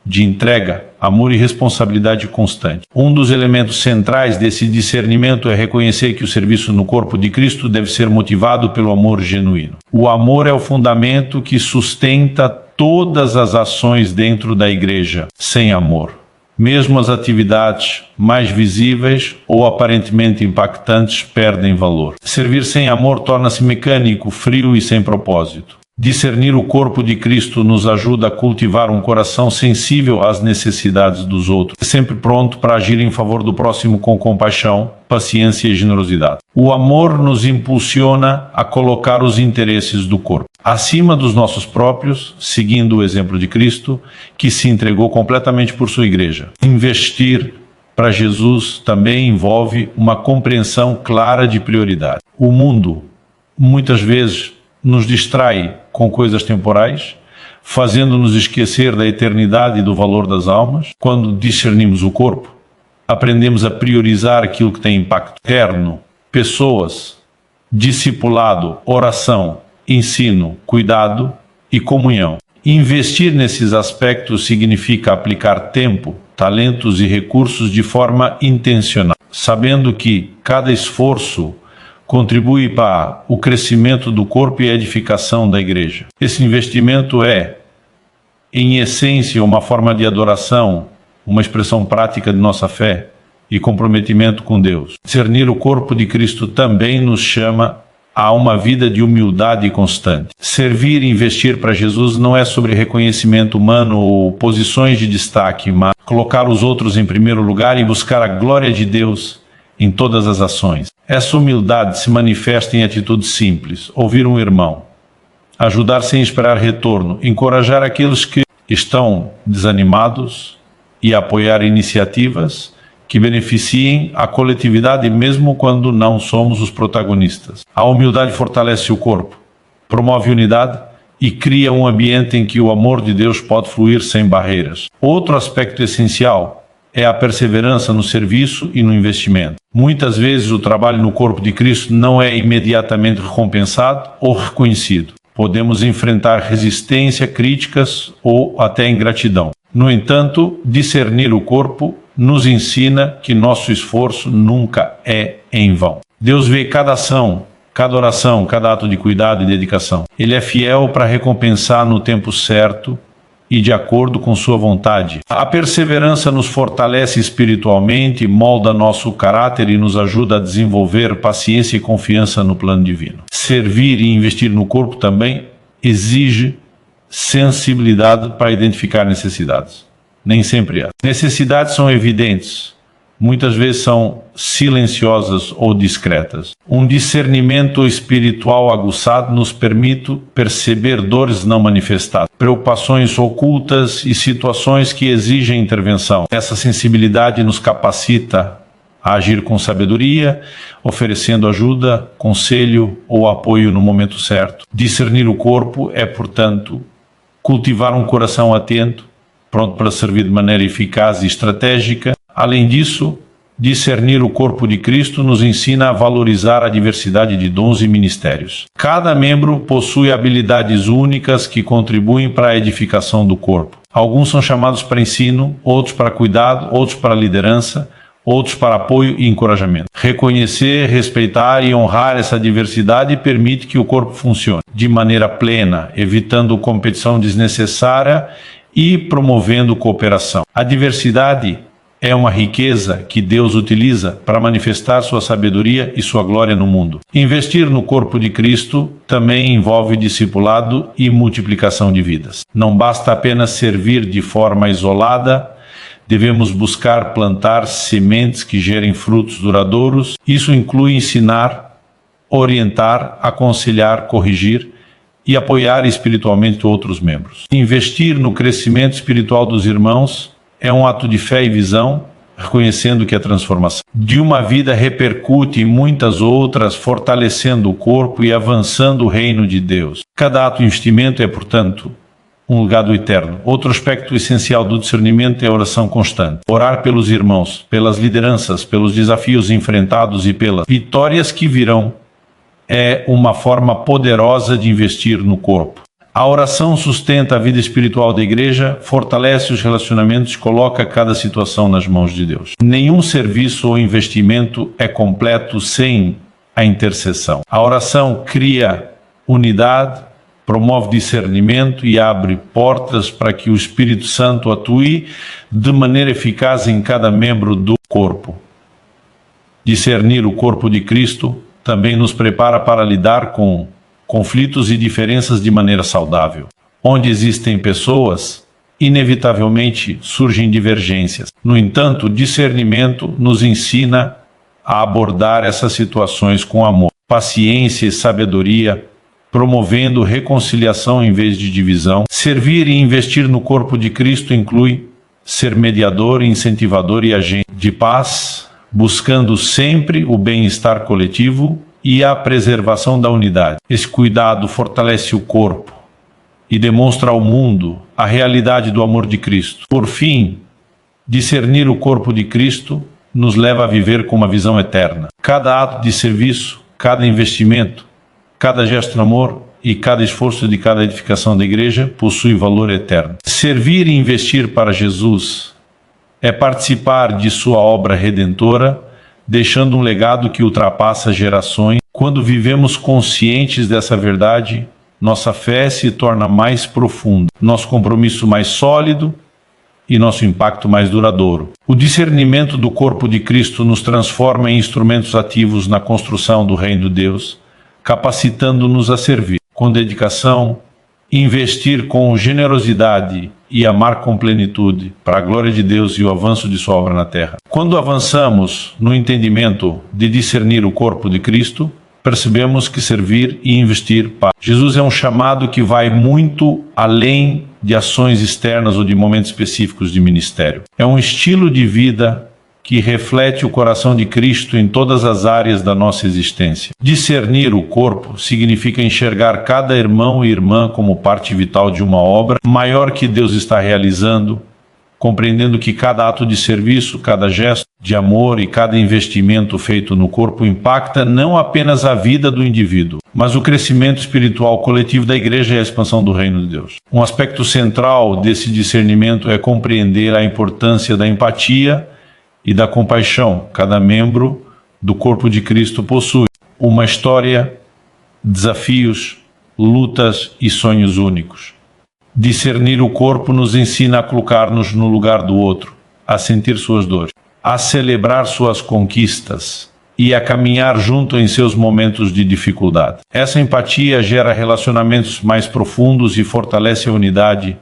de entrega, amor e responsabilidade constante. Um dos elementos centrais desse discernimento é reconhecer que o serviço no corpo de Cristo deve ser motivado pelo amor genuíno. O amor é o fundamento que sustenta todas as ações dentro da igreja. Sem amor, mesmo as atividades mais visíveis ou aparentemente impactantes perdem valor. Servir sem amor torna-se mecânico, frio e sem propósito. Discernir o corpo de Cristo nos ajuda a cultivar um coração sensível às necessidades dos outros, sempre pronto para agir em favor do próximo com compaixão, paciência e generosidade. O amor nos impulsiona a colocar os interesses do corpo acima dos nossos próprios, seguindo o exemplo de Cristo, que se entregou completamente por sua igreja. Investir para Jesus também envolve uma compreensão clara de prioridade. O mundo, muitas vezes, nos distrai com coisas temporais, fazendo-nos esquecer da eternidade e do valor das almas. Quando discernimos o corpo, aprendemos a priorizar aquilo que tem impacto eterno, pessoas, discipulado, oração, ensino, cuidado e comunhão. Investir nesses aspectos significa aplicar tempo, talentos e recursos de forma intencional, sabendo que cada esforço contribui para o crescimento do corpo e a edificação da igreja. Esse investimento é, em essência, uma forma de adoração, uma expressão prática de nossa fé e comprometimento com Deus. Discernir o corpo de Cristo também nos chama a uma vida de humildade constante. Servir e investir para Jesus não é sobre reconhecimento humano ou posições de destaque, mas colocar os outros em primeiro lugar e buscar a glória de Deus em todas as ações. Essa humildade se manifesta em atitudes simples: ouvir um irmão, ajudar sem esperar retorno, encorajar aqueles que estão desanimados e apoiar iniciativas que beneficiem a coletividade mesmo quando não somos os protagonistas. A humildade fortalece o corpo, promove unidade e cria um ambiente em que o amor de Deus pode fluir sem barreiras. Outro aspecto essencial é a perseverança no serviço e no investimento. Muitas vezes o trabalho no corpo de Cristo não é imediatamente recompensado ou reconhecido. Podemos enfrentar resistência, críticas ou até ingratidão. No entanto, discernir o corpo nos ensina que nosso esforço nunca é em vão. Deus vê cada ação, cada oração, cada ato de cuidado e dedicação. Ele é fiel para recompensar no tempo certo e de acordo com sua vontade. A perseverança nos fortalece espiritualmente, molda nosso caráter e nos ajuda a desenvolver paciência e confiança no plano divino. Servir e investir no corpo também exige sensibilidade para identificar necessidades. Nem sempre há. Necessidades são evidentes, muitas vezes são silenciosas ou discretas. Um discernimento espiritual aguçado nos permite perceber dores não manifestadas, preocupações ocultas e situações que exigem intervenção. Essa sensibilidade nos capacita a agir com sabedoria, oferecendo ajuda, conselho ou apoio no momento certo. Discernir o corpo é, portanto, cultivar um coração atento, pronto para servir de maneira eficaz e estratégica. Além disso, discernir o corpo de Cristo nos ensina a valorizar a diversidade de dons e ministérios. Cada membro possui habilidades únicas que contribuem para a edificação do corpo. Alguns são chamados para ensino, outros para cuidado, outros para liderança, outros para apoio e encorajamento. Reconhecer, respeitar e honrar essa diversidade permite que o corpo funcione de maneira plena, evitando competição desnecessária e promovendo cooperação. A diversidade é uma riqueza que Deus utiliza para manifestar sua sabedoria e sua glória no mundo. Investir no corpo de Cristo também envolve discipulado e multiplicação de vidas. Não basta apenas servir de forma isolada, devemos buscar plantar sementes que gerem frutos duradouros. Isso inclui ensinar, orientar, aconselhar, corrigir e apoiar espiritualmente outros membros. Investir no crescimento espiritual dos irmãos é um ato de fé e visão, reconhecendo que a transformação de uma vida repercute em muitas outras, fortalecendo o corpo e avançando o reino de Deus. Cada ato de investimento é, portanto, um legado eterno. Outro aspecto essencial do discernimento é a oração constante. Orar pelos irmãos, pelas lideranças, pelos desafios enfrentados e pelas vitórias que virão é uma forma poderosa de investir no corpo. A oração sustenta a vida espiritual da igreja, fortalece os relacionamentos e coloca cada situação nas mãos de Deus. Nenhum serviço ou investimento é completo sem a intercessão. A oração cria unidade, promove discernimento e abre portas para que o Espírito Santo atue de maneira eficaz em cada membro do corpo. Discernir o corpo de Cristo também nos prepara para lidar com conflitos e diferenças de maneira saudável. Onde existem pessoas, inevitavelmente surgem divergências. No entanto, o discernimento nos ensina a abordar essas situações com amor, paciência e sabedoria, promovendo reconciliação em vez de divisão. Servir e investir no corpo de Cristo inclui ser mediador, incentivador e agente de paz, buscando sempre o bem-estar coletivo e a preservação da unidade. Esse cuidado fortalece o corpo e demonstra ao mundo a realidade do amor de Cristo. Por fim, discernir o corpo de Cristo nos leva a viver com uma visão eterna. Cada ato de serviço, cada investimento, cada gesto de amor e cada esforço de cada edificação da igreja possui valor eterno. Servir e investir para Jesus é participar de sua obra redentora, deixando um legado que ultrapassa gerações. Quando vivemos conscientes dessa verdade, nossa fé se torna mais profunda, nosso compromisso mais sólido e nosso impacto mais duradouro. O discernimento do corpo de Cristo nos transforma em instrumentos ativos na construção do reino de Deus, capacitando-nos a servir com dedicação, investir com generosidade e amar com plenitude para a glória de Deus e o avanço de sua obra na terra. Quando avançamos no entendimento de discernir o corpo de Cristo, percebemos que servir e investir para Jesus é um chamado que vai muito além de ações externas ou de momentos específicos de ministério. É um estilo de vida que reflete o coração de Cristo em todas as áreas da nossa existência. Discernir o corpo significa enxergar cada irmão e irmã como parte vital de uma obra maior que Deus está realizando, compreendendo que cada ato de serviço, cada gesto de amor e cada investimento feito no corpo impacta não apenas a vida do indivíduo, mas o crescimento espiritual coletivo da igreja e a expansão do reino de Deus. Um aspecto central desse discernimento é compreender a importância da empatia e da compaixão. Cada membro do corpo de Cristo possui uma história, desafios, lutas e sonhos únicos. Discernir o corpo nos ensina a colocar-nos no lugar do outro, a sentir suas dores, a celebrar suas conquistas e a caminhar junto em seus momentos de dificuldade. Essa empatia gera relacionamentos mais profundos e fortalece a unidade,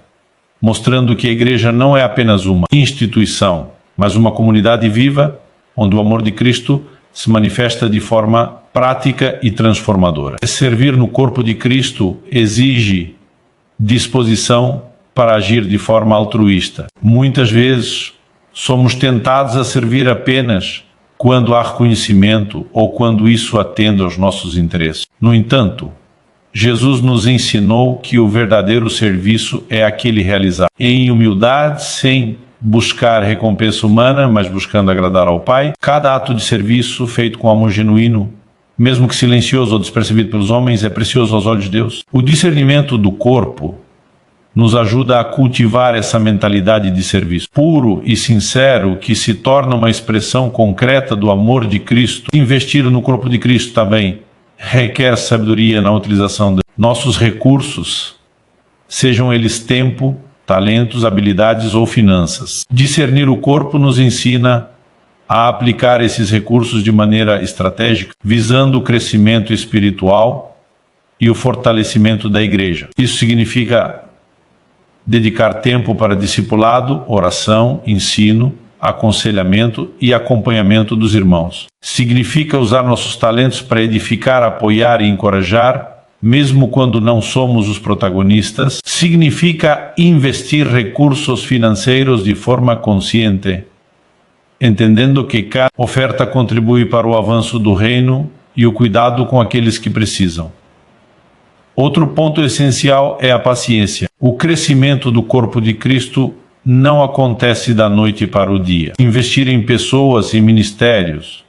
mostrando que a igreja não é apenas uma instituição, mas uma comunidade viva, onde o amor de Cristo se manifesta de forma prática e transformadora. Servir no corpo de Cristo exige disposição para agir de forma altruísta. Muitas vezes somos tentados a servir apenas quando há reconhecimento ou quando isso atende aos nossos interesses. No entanto, Jesus nos ensinou que o verdadeiro serviço é aquele realizado em humildade, sem buscar recompensa humana, mas buscando agradar ao Pai. Cada ato de serviço feito com amor genuíno, mesmo que silencioso ou despercebido pelos homens, é precioso aos olhos de Deus. O discernimento do corpo nos ajuda a cultivar essa mentalidade de serviço puro e sincero, que se torna uma expressão concreta do amor de Cristo. Investir no corpo de Cristo também requer sabedoria na utilização de nossos recursos, sejam eles tempo, talentos, habilidades ou finanças. Discernir o corpo nos ensina a aplicar esses recursos de maneira estratégica, visando o crescimento espiritual e o fortalecimento da igreja. Isso significa dedicar tempo para discipulado, oração, ensino, aconselhamento e acompanhamento dos irmãos. Significa usar nossos talentos para edificar, apoiar e encorajar, mesmo quando não somos os protagonistas. Significa investir recursos financeiros de forma consciente, entendendo que cada oferta contribui para o avanço do reino e o cuidado com aqueles que precisam. Outro ponto essencial é a paciência. O crescimento do corpo de Cristo não acontece da noite para o dia. Investir em pessoas e ministérios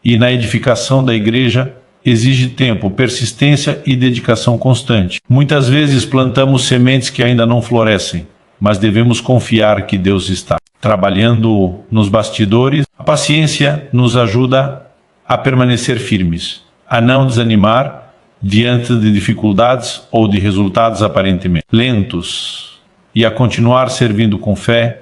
e na edificação da igreja exige tempo, persistência e dedicação constante. Muitas vezes plantamos sementes que ainda não florescem, mas devemos confiar que Deus está trabalhando nos bastidores. A paciência nos ajuda a permanecer firmes, a não desanimar diante de dificuldades ou de resultados aparentemente lentos, e a continuar servindo com fé,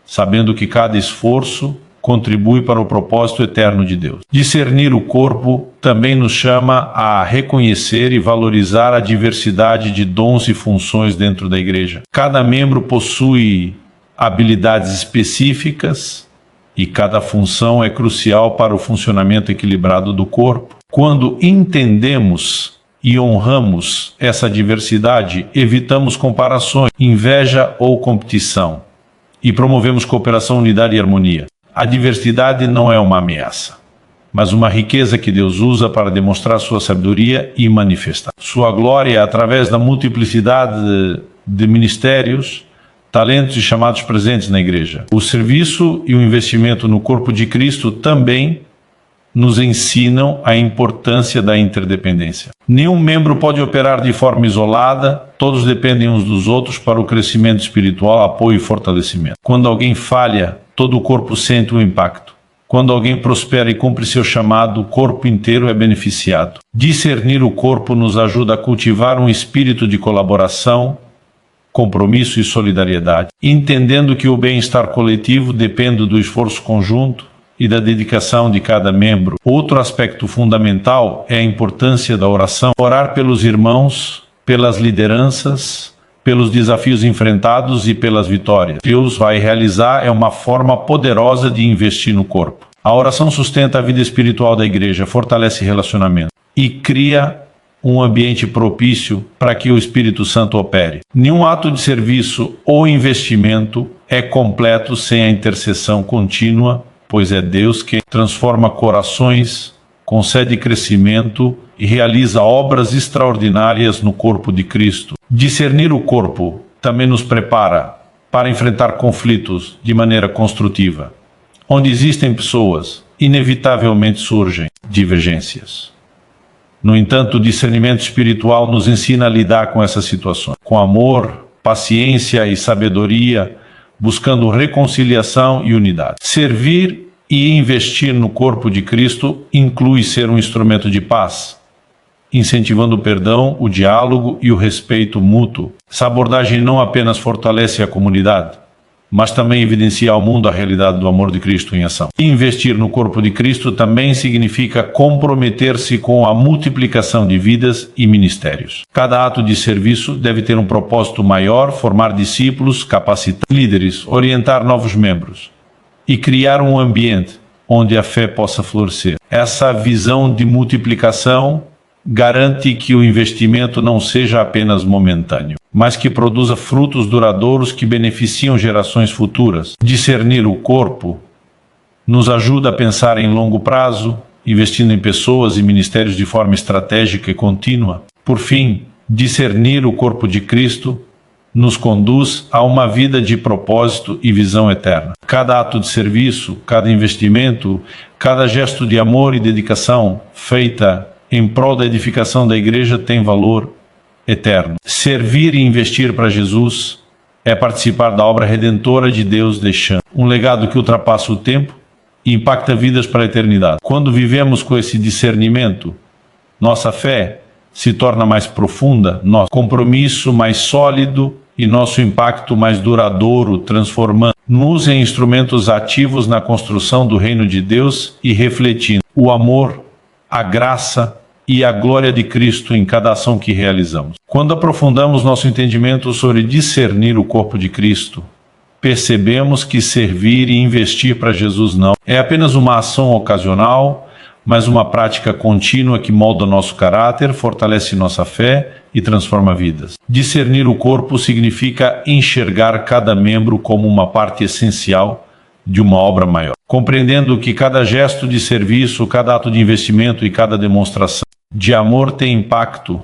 sabendo que cada esforço contribui para o propósito eterno de Deus. Discernir o corpo também nos chama a reconhecer e valorizar a diversidade de dons e funções dentro da igreja. Cada membro possui habilidades específicas e cada função é crucial para o funcionamento equilibrado do corpo. Quando entendemos e honramos essa diversidade, evitamos comparações, inveja ou competição e promovemos cooperação, unidade e harmonia. A diversidade não é uma ameaça, mas uma riqueza que Deus usa para demonstrar sua sabedoria e manifestar sua glória através da multiplicidade de ministérios, talentos e chamados presentes na igreja. O serviço e o investimento no corpo de Cristo também nos ensinam a importância da interdependência. Nenhum membro pode operar de forma isolada, todos dependem uns dos outros para o crescimento espiritual, apoio e fortalecimento. Quando alguém falha, todo o corpo sente o impacto. Quando alguém prospera e cumpre seu chamado, o corpo inteiro é beneficiado. Discernir o corpo nos ajuda a cultivar um espírito de colaboração, compromisso e solidariedade, entendendo que o bem-estar coletivo depende do esforço conjunto e da dedicação de cada membro. Outro aspecto fundamental é a importância da oração. Orar pelos irmãos, pelas lideranças, pelos desafios enfrentados e pelas vitórias. Deus vai realizar é uma forma poderosa de investir no corpo. A oração sustenta a vida espiritual da igreja, fortalece relacionamento e cria um ambiente propício para que o Espírito Santo opere. Nenhum ato de serviço ou investimento é completo sem a intercessão contínua, pois é Deus que transforma corações, concede crescimento e realiza obras extraordinárias no corpo de Cristo. Discernir o corpo também nos prepara para enfrentar conflitos de maneira construtiva. Onde existem pessoas, inevitavelmente surgem divergências. No entanto, o discernimento espiritual nos ensina a lidar com essas situações, com amor, paciência e sabedoria, buscando reconciliação e unidade. Servir e investir no corpo de Cristo inclui ser um instrumento de paz, incentivando o perdão, o diálogo e o respeito mútuo. Essa abordagem não apenas fortalece a comunidade, mas também evidencia ao mundo a realidade do amor de Cristo em ação. Investir no corpo de Cristo também significa comprometer-se com a multiplicação de vidas e ministérios. Cada ato de serviço deve ter um propósito maior, formar discípulos, capacitar líderes, orientar novos membros e criar um ambiente onde a fé possa florescer. Essa visão de multiplicação garante que o investimento não seja apenas momentâneo, mas que produza frutos duradouros que beneficiam gerações futuras. Discernir o corpo nos ajuda a pensar em longo prazo, investindo em pessoas e ministérios de forma estratégica e contínua. Por fim, discernir o corpo de Cristo nos conduz a uma vida de propósito e visão eterna. Cada ato de serviço, cada investimento, cada gesto de amor e dedicação feita em prol da edificação da igreja tem valor eterno. Servir e investir para Jesus é participar da obra redentora de Deus, deixando um legado que ultrapassa o tempo e impacta vidas para a eternidade. Quando vivemos com esse discernimento, nossa fé se torna mais profunda, nosso compromisso mais sólido e nosso impacto mais duradouro, transformando-nos em instrumentos ativos na construção do reino de Deus e refletindo o amor, a graça e a glória de Cristo em cada ação que realizamos. Quando aprofundamos nosso entendimento sobre discernir o corpo de Cristo, percebemos que servir e investir para Jesus não é apenas uma ação ocasional, mas uma prática contínua que molda nosso caráter, fortalece nossa fé e transforma vidas. Discernir o corpo significa enxergar cada membro como uma parte essencial de uma obra maior, compreendendo que cada gesto de serviço, cada ato de investimento e cada demonstração de amor tem impacto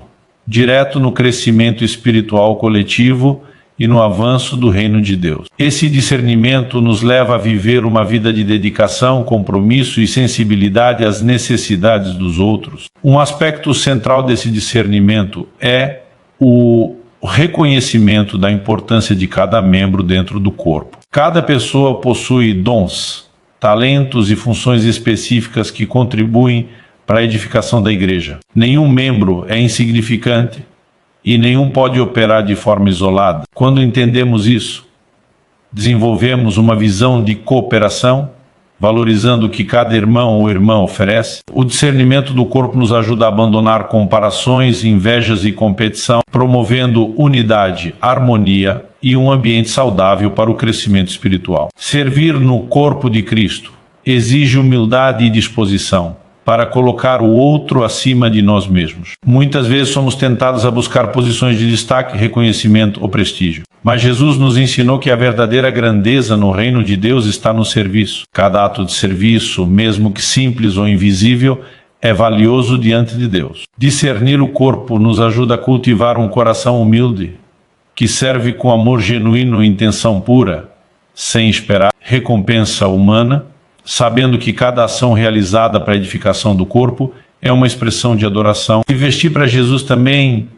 direto no crescimento espiritual coletivo e no avanço do reino de Deus. Esse discernimento nos leva a viver uma vida de dedicação, compromisso e sensibilidade às necessidades dos outros. Um aspecto central desse discernimento é o reconhecimento da importância de cada membro dentro do corpo. Cada pessoa possui dons, talentos e funções específicas que contribuem para a edificação da igreja. Nenhum membro é insignificante e nenhum pode operar de forma isolada. Quando entendemos isso, desenvolvemos uma visão de cooperação, valorizando o que cada irmão ou irmã oferece. O discernimento do corpo nos ajuda a abandonar comparações, invejas e competição, promovendo unidade, harmonia e um ambiente saudável para o crescimento espiritual. Servir no corpo de Cristo exige humildade e disposição para colocar o outro acima de nós mesmos. Muitas vezes somos tentados a buscar posições de destaque, reconhecimento ou prestígio. Mas Jesus nos ensinou que a verdadeira grandeza no reino de Deus está no serviço. Cada ato de serviço, mesmo que simples ou invisível, é valioso diante de Deus. Discernir o corpo nos ajuda a cultivar um coração humilde, que serve com amor genuíno e intenção pura, sem esperar recompensa humana, sabendo que cada ação realizada para a edificação do corpo é uma expressão de adoração. Investir para Jesus também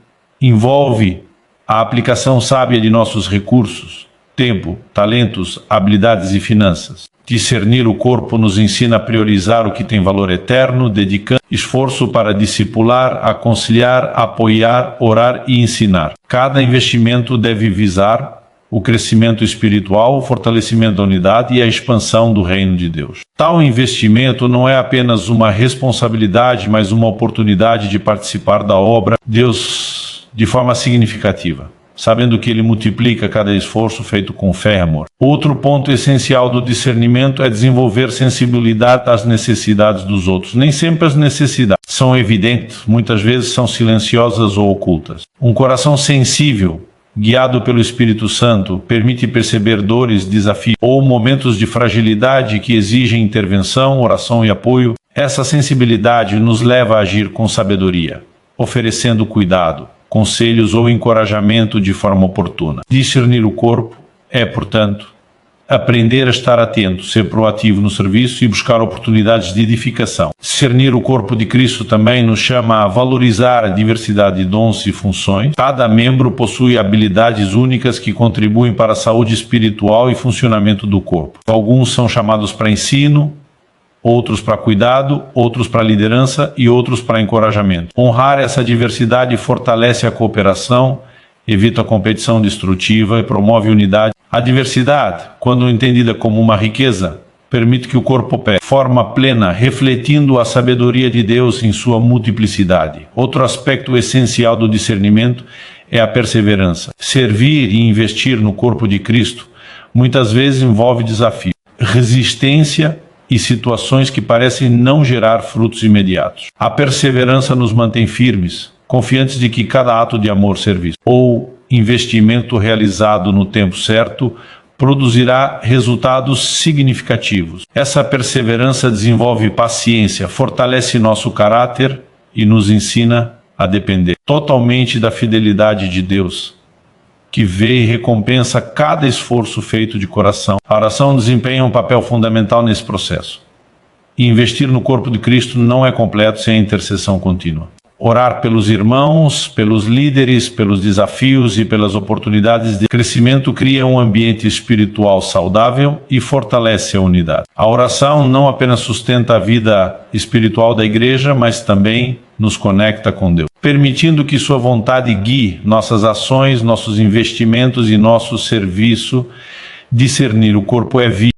envolve a aplicação sábia de nossos recursos, tempo, talentos, habilidades e finanças. Discernir o corpo nos ensina a priorizar o que tem valor eterno, dedicando esforço para discipular, aconselhar, apoiar, orar e ensinar. Cada investimento deve visar o crescimento espiritual, o fortalecimento da unidade e a expansão do reino de Deus. Tal investimento não é apenas uma responsabilidade, mas uma oportunidade de participar da obra de Deus de forma significativa, sabendo que Ele multiplica cada esforço feito com fé e amor. Outro ponto essencial do discernimento é desenvolver sensibilidade às necessidades dos outros. Nem sempre as necessidades são evidentes, muitas vezes são silenciosas ou ocultas. Um coração sensível, guiado pelo Espírito Santo, permite perceber dores, desafios ou momentos de fragilidade que exigem intervenção, oração e apoio. Essa sensibilidade nos leva a agir com sabedoria, oferecendo cuidado, conselhos ou encorajamento de forma oportuna. Discernir o corpo é, portanto, aprender a estar atento, ser proativo no serviço e buscar oportunidades de edificação. Discernir o corpo de Cristo também nos chama a valorizar a diversidade de dons e funções. Cada membro possui habilidades únicas que contribuem para a saúde espiritual e funcionamento do corpo. Alguns são chamados para ensino, outros para cuidado, outros para liderança e outros para encorajamento. Honrar essa diversidade fortalece a cooperação, evita a competição destrutiva e promove unidade. A diversidade, quando entendida como uma riqueza, permite que o corpo opere de forma plena, refletindo a sabedoria de Deus em sua multiplicidade. Outro aspecto essencial do discernimento é a perseverança. Servir e investir no corpo de Cristo muitas vezes envolve desafio, resistência e situações que parecem não gerar frutos imediatos. A perseverança nos mantém firmes, confiantes de que cada ato de amor, serviço ou investimento realizado no tempo certo produzirá resultados significativos. Essa perseverança desenvolve paciência, fortalece nosso caráter e nos ensina a depender totalmente da fidelidade de Deus, que vê e recompensa cada esforço feito de coração. A oração desempenha um papel fundamental nesse processo. E investir no corpo de Cristo não é completo sem a intercessão contínua. Orar pelos irmãos, pelos líderes, pelos desafios e pelas oportunidades de crescimento cria um ambiente espiritual saudável e fortalece a unidade. A oração não apenas sustenta a vida espiritual da igreja, mas também nos conecta com Deus, permitindo que sua vontade guie nossas ações, nossos investimentos e nosso serviço. Discernir o corpo é vida.